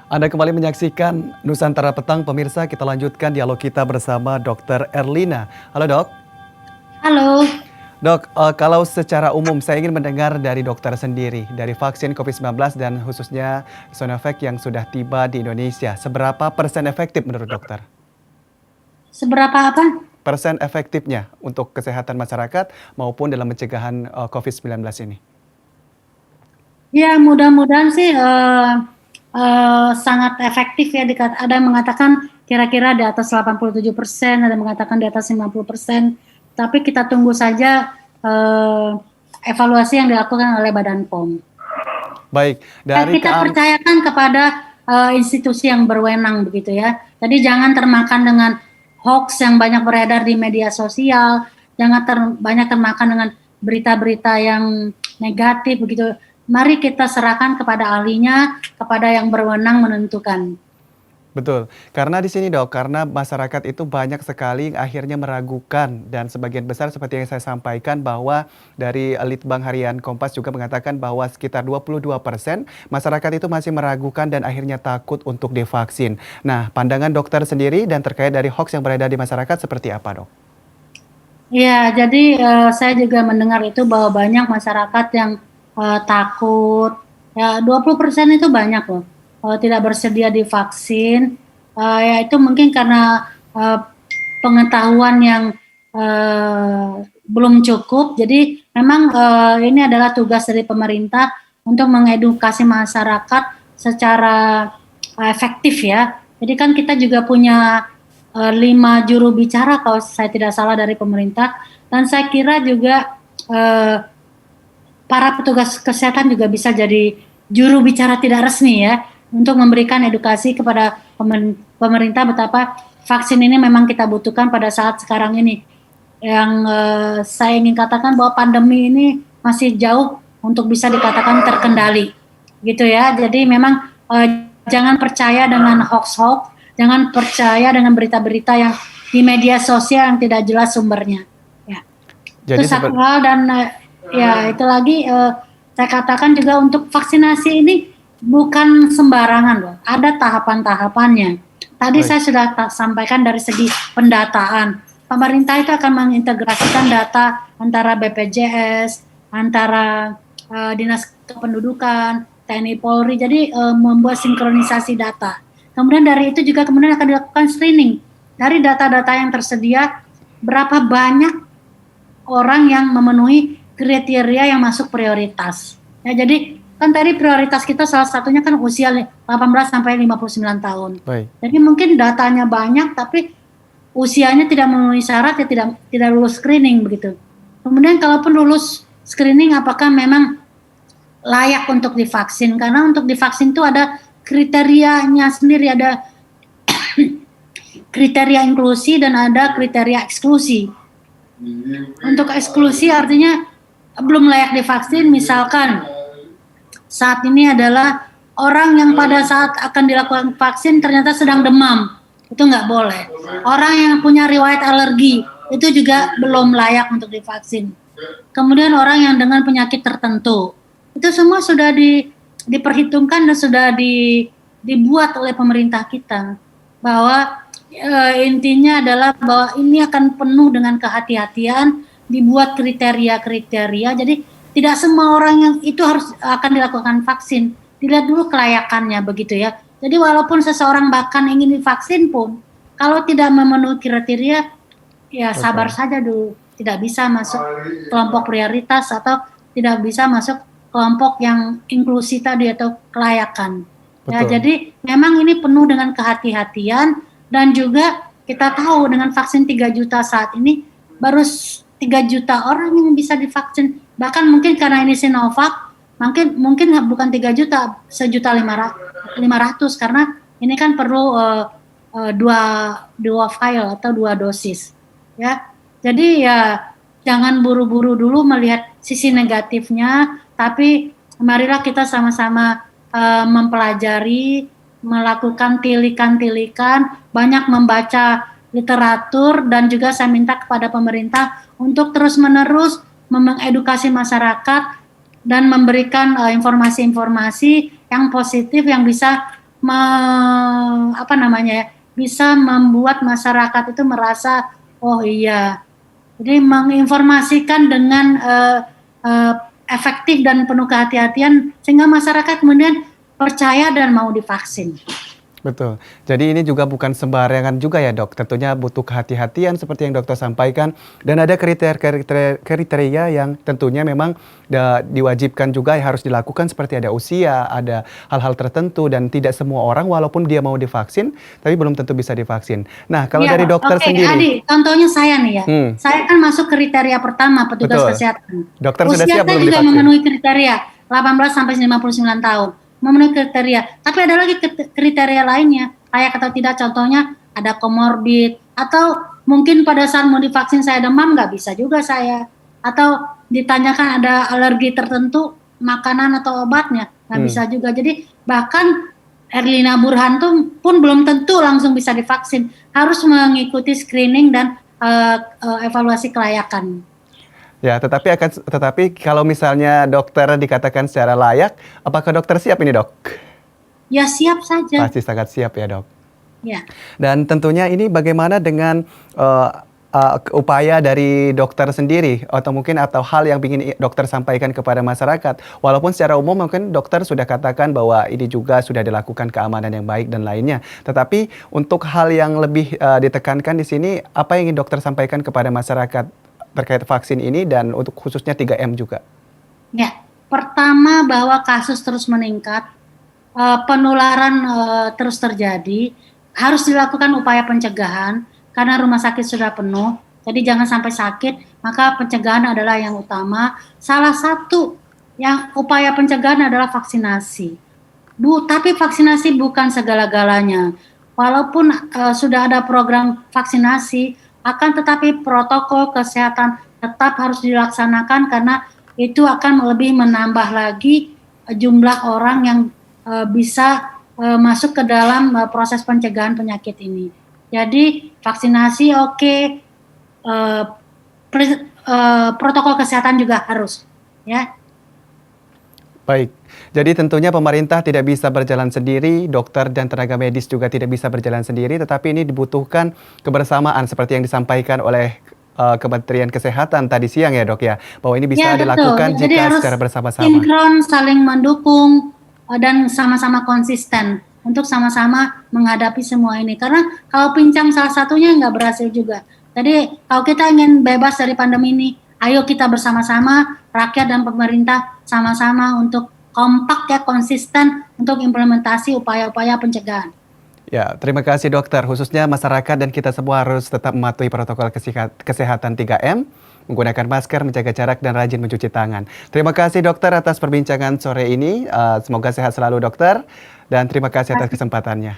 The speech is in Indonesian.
Anda kembali menyaksikan Nusantara Petang, pemirsa. Kita lanjutkan dialog kita bersama Dr. Erlina. Halo dok. Halo. Dok, kalau secara umum saya ingin mendengar dari dokter sendiri, dari vaksin COVID-19 dan khususnya Sinovac yang sudah tiba di Indonesia, seberapa persen efektif menurut dokter? Seberapa apa? Persen efektifnya untuk kesehatan masyarakat maupun dalam pencegahan COVID-19 ini? Ya, mudah-mudahan sih sangat efektif ya. Ada yang mengatakan kira-kira di atas 87%, ada yang mengatakan di atas 50%. Tapi kita tunggu saja evaluasi yang dilakukan oleh Badan POM. Baik, Kita percayakan kepada institusi yang berwenang begitu ya. Jadi jangan termakan dengan hoax yang banyak beredar di media sosial, jangan banyak termakan dengan berita-berita yang negatif begitu. Mari kita serahkan kepada ahlinya, kepada yang berwenang menentukan. Betul, karena di sini dok, karena masyarakat itu banyak sekali akhirnya meragukan dan sebagian besar seperti yang saya sampaikan bahwa dari Litbang Harian Kompas juga mengatakan bahwa sekitar 22% masyarakat itu masih meragukan dan akhirnya takut untuk divaksin. Nah, pandangan dokter sendiri dan terkait dari hoax yang beredar di masyarakat seperti apa dok? Ya, jadi saya juga mendengar itu bahwa banyak masyarakat yang takut. Ya, 20% itu banyak loh. Tidak bersedia divaksin. Ya itu mungkin karena pengetahuan yang belum cukup. Jadi memang ini adalah tugas dari pemerintah untuk mengedukasi masyarakat secara efektif ya. Jadi kan kita juga punya 5 juru bicara kalau saya tidak salah dari pemerintah. Dan saya kira juga para petugas kesehatan juga bisa jadi juru bicara tidak resmi ya, untuk memberikan edukasi kepada pemerintah betapa vaksin ini memang kita butuhkan pada saat sekarang ini. Yang saya ingin katakan bahwa pandemi ini masih jauh untuk bisa dikatakan terkendali, gitu ya. Jadi memang jangan percaya dengan hoax-hoax, jangan percaya dengan berita-berita yang di media sosial yang tidak jelas sumbernya. Ya. Jadi itu satu hal. Dan ya itu lagi saya katakan juga untuk vaksinasi ini bukan sembarangan loh, ada tahapan-tahapannya. Tadi saya sudah sampaikan dari segi pendataan. Pemerintah itu akan mengintegrasikan data antara BPJS, antara Dinas Kependudukan, TNI Polri, jadi membuat sinkronisasi data. Kemudian dari itu juga kemudian akan dilakukan screening. Dari data-data yang tersedia, berapa banyak orang yang memenuhi kriteria yang masuk prioritas. Ya, jadi kan tadi prioritas kita salah satunya kan usia 18 sampai 59 tahun. Baik. Jadi mungkin datanya banyak tapi usianya tidak memenuhi syarat, ya tidak lulus screening begitu. Kemudian kalaupun lulus screening, apakah memang layak untuk divaksin? Karena untuk divaksin itu ada kriterianya sendiri, ada kriteria inklusi dan ada kriteria eksklusi. Untuk eksklusi artinya belum layak divaksin, misalkan saat ini adalah orang yang pada saat akan dilakukan vaksin ternyata sedang demam, itu nggak boleh. Orang yang punya riwayat alergi itu juga belum layak untuk divaksin. Kemudian orang yang dengan penyakit tertentu, itu semua sudah diperhitungkan dan sudah dibuat oleh pemerintah kita, bahwa intinya adalah bahwa ini akan penuh dengan kehati-hatian, dibuat kriteria-kriteria. Jadi tidak semua orang yang itu harus akan dilakukan vaksin, dilihat dulu kelayakannya begitu ya. Jadi walaupun seseorang bahkan ingin divaksin pun, kalau tidak memenuhi kriteria, ya sabar saja dulu, tidak bisa masuk kelompok prioritas atau tidak bisa masuk kelompok yang inklusi tadi atau kelayakan. Ya, jadi memang ini penuh dengan kehati-hatian. Dan juga kita tahu dengan vaksin 3 juta saat ini, baru 3 juta orang yang bisa divaksin. Bahkan mungkin karena ini Sinovac, mungkin bukan 3 juta, 1.500.000, karena ini kan perlu dua file atau 2 dosis. Ya, jadi ya jangan buru-buru dulu melihat sisi negatifnya, tapi marilah kita sama-sama mempelajari, melakukan tilikan-tilikan, banyak membaca literatur, dan juga saya minta kepada pemerintah untuk terus-menerus mengedukasi masyarakat dan memberikan informasi-informasi yang positif yang bisa apa namanya ya, bisa membuat masyarakat itu merasa, oh iya, jadi menginformasikan dengan efektif dan penuh kehati-hatian sehingga masyarakat kemudian percaya dan mau divaksin. Betul. Jadi ini juga bukan sembarangan juga ya dok. Tentunya butuh kehati-hatian seperti yang dokter sampaikan. Dan ada kriteria yang tentunya memang diwajibkan juga harus dilakukan seperti ada usia, ada hal-hal tertentu dan tidak semua orang walaupun dia mau divaksin, tapi belum tentu bisa divaksin. Nah kalau Ya, dari dokter oke, sendiri. Adi, contohnya saya nih ya. Saya kan masuk kriteria pertama petugas Betul. kesehatan. Dokter sudah Usia siap saya belum juga divaksin? memenuhi kriteria 18 sampai 59 tahun. Memenuhi kriteria. Tapi ada lagi kriteria lainnya. Layak atau tidak, contohnya ada komorbid atau mungkin pada saat mau divaksin saya demam nggak bisa juga saya. Atau ditanyakan ada alergi tertentu makanan atau obatnya nggak bisa juga. Jadi bahkan Erlina Burhan pun belum tentu langsung bisa divaksin, harus mengikuti screening dan evaluasi kelayakan. Ya, tetapi kalau misalnya dokter dikatakan secara layak, apakah dokter siap ini, Dok? Ya siap saja. Pasti sangat siap ya, Dok. Ya. Dan tentunya ini bagaimana dengan upaya dari dokter sendiri atau hal yang ingin dokter sampaikan kepada masyarakat. Walaupun secara umum mungkin dokter sudah katakan bahwa ini juga sudah dilakukan keamanan yang baik dan lainnya. Tetapi untuk hal yang lebih ditekankan di sini, apa yang ingin dokter sampaikan kepada masyarakat terkait vaksin ini dan untuk khususnya 3M juga? Ya, pertama bahwa kasus terus meningkat, penularan terus terjadi, harus dilakukan upaya pencegahan karena rumah sakit sudah penuh. Jadi jangan sampai sakit, maka pencegahan adalah yang utama. Salah satu yang upaya pencegahan adalah vaksinasi. Tapi vaksinasi bukan segala-galanya. Walaupun sudah ada program vaksinasi, akan tetapi protokol kesehatan tetap harus dilaksanakan karena itu akan lebih menambah lagi jumlah orang yang bisa masuk ke dalam proses pencegahan penyakit ini. Jadi vaksinasi oke, protokol kesehatan juga harus, ya. Baik, jadi tentunya pemerintah tidak bisa berjalan sendiri, dokter dan tenaga medis juga tidak bisa berjalan sendiri, tetapi ini dibutuhkan kebersamaan seperti yang disampaikan oleh Kementerian Kesehatan tadi siang ya dok ya, bahwa ini bisa dilakukan Jadi jika harus secara bersama-sama. sinkron, saling mendukung, dan sama-sama konsisten untuk sama-sama menghadapi semua ini. Karena kalau pincang salah satunya nggak berhasil juga. Jadi kalau kita ingin bebas dari pandemi ini, ayo kita bersama-sama, rakyat dan pemerintah sama-sama untuk kompak ya, konsisten untuk implementasi upaya-upaya pencegahan. Ya, terima kasih dokter. Khususnya masyarakat dan kita semua harus tetap mematuhi protokol kesehatan 3M, menggunakan masker, menjaga jarak, dan rajin mencuci tangan. Terima kasih dokter atas perbincangan sore ini. Semoga sehat selalu dokter, dan terima kasih atas kesempatannya.